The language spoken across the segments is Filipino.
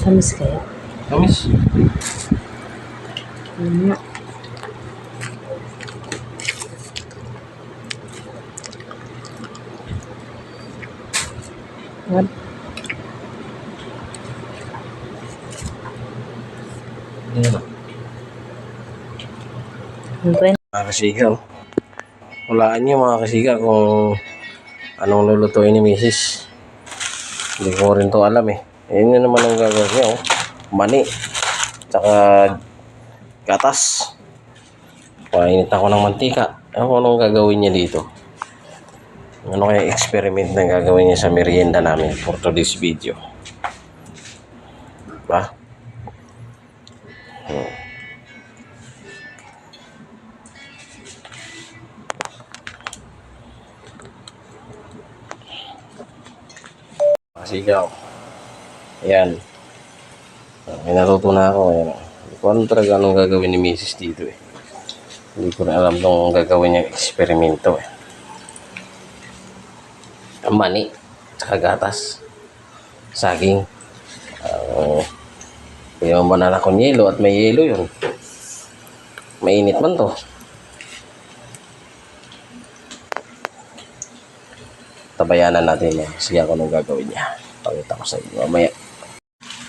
Tamis kaya? Tamis. What? Ano? Mga kasigaw. Walaan niyo mga kasiga kung anong lulutuin ni Mrs. Hindi ko rin to alam eh. Yun naman ang gagawin niya oh. Mani. Tsaka gatas. Painit ako ng mantika. Ano anong gagawin niya dito? Ano kaya experiment na gagawin niya sa merienda namin for today's video? Ba? Sigaw. Ayan. May natuto na ako. Ayan. Hindi ko alam talaga anong gagawin ni Mrs. dito eh. Hindi ko rin alam nung gagawin niyang eksperimento eh. Mani. Tsaka gatas. Saging. Yung banana con yelo at may yelo yun. Mainit man to. Tabayanan natin yan. Sige ako nung gagawin niya. Pakita ko sa inyo. Mamaya.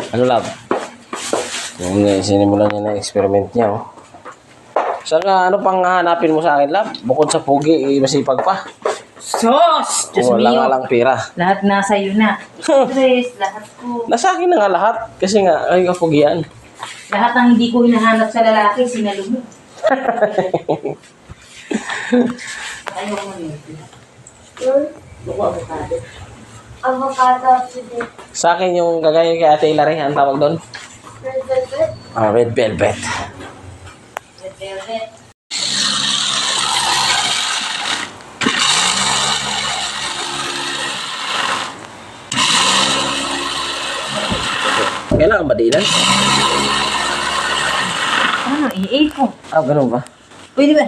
Ano lab? Yung sinimulan niya na experiment niya. Oh. Saka ano pang hanapin mo sa akin lab? Bukod sa pugi, masipag pa. Sos! Diyos Wala mio. nga lang pera. Lahat nasa iyo na. Tres, lahat ko. Nasa akin na nga lahat. Kasi nga, ay kapugian. Lahat ang hindi ko hinahanap sa lalaki, sinalo mo. Ayaw mo nito. Avocado. Sa akin yung gagaya kay Ate Hilary, ang tawag doon? Red velvet. Red velvet. Red velvet. Kailangan ba diinan? Ano, i-8 ko. Ah, ganun ba? Pwede ba?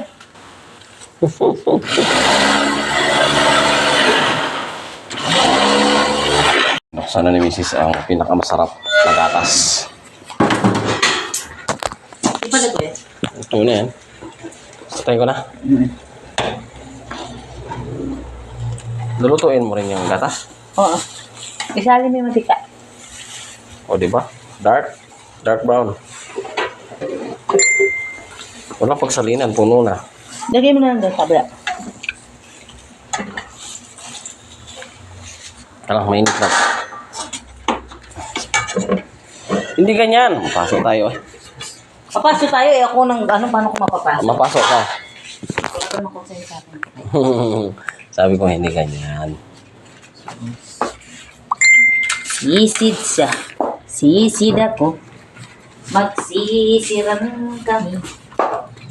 Sana ni Mrs. ang pinakamasarap na gatas. Ipalag ko yan. Ito na yan. Satay ko na. Lulutuin mo rin yung gatas. Oo. Isali mo yung matika. O, diba? Dark. Dark brown. Walang pagsalinan. Puno na. Lagay mo na lang doon, kabla. Alam, mainit na. Hindi ganyan. Mapasok tayo eh. Papasok tayo eh. Ako nang, paano ko mapapasok? Mapasok ka. Ito na ko sa'yo sa akin. Sabi ko hindi ganyan. Sisid siya. Sisid ako. Magsisiran kami.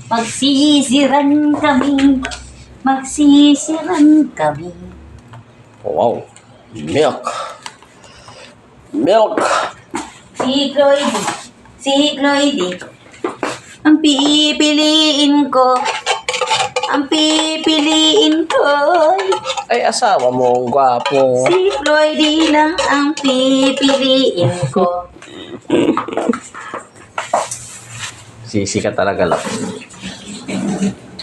Magsisiran kami. Magsisiran kami. Wow. Milk. Milk. Si Chloe. Si Chloe. Ang pipiliin ko. Ang pipiliin ko. Ay, asawa mo. Ang gwapo. Si Chloe lang ang pipiliin ko. Sisi ka talaga lang.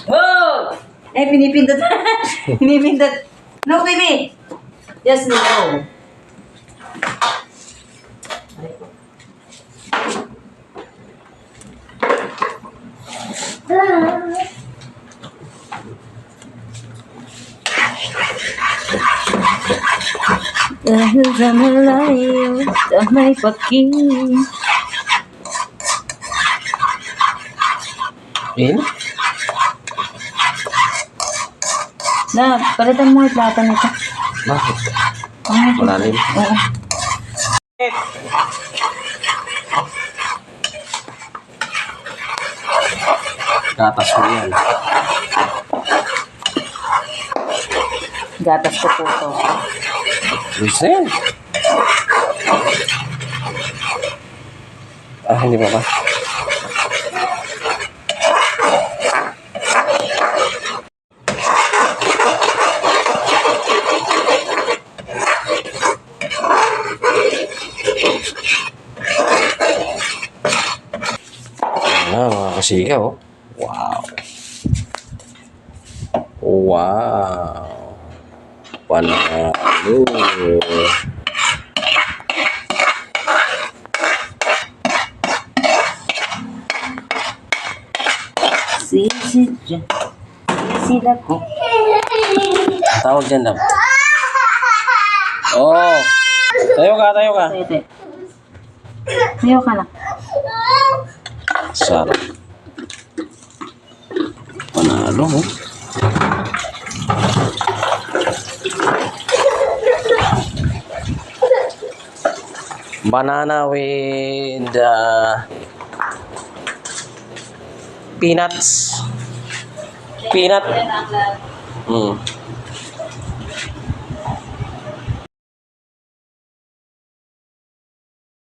Oh! Eh, pinipindot. Pinipindot. No, baby. Yes, no. Dahil sa malayo, sa may paking. In? Na, palitan mo yung plata nito. Bakit? Ay, Malalim. oo. Gatas mo yan. Gatas ko po to. Listen. Ah, hindi pa ba? kasigaw. Wow. Wow. Panalo. Sisi dyan. Sila ko. Tawag dyan daw. Oh. Tayo ka. Tayo, tayo. Tayo ka na. Sarap. Panalo, oh. Banana with peanuts. Peanut.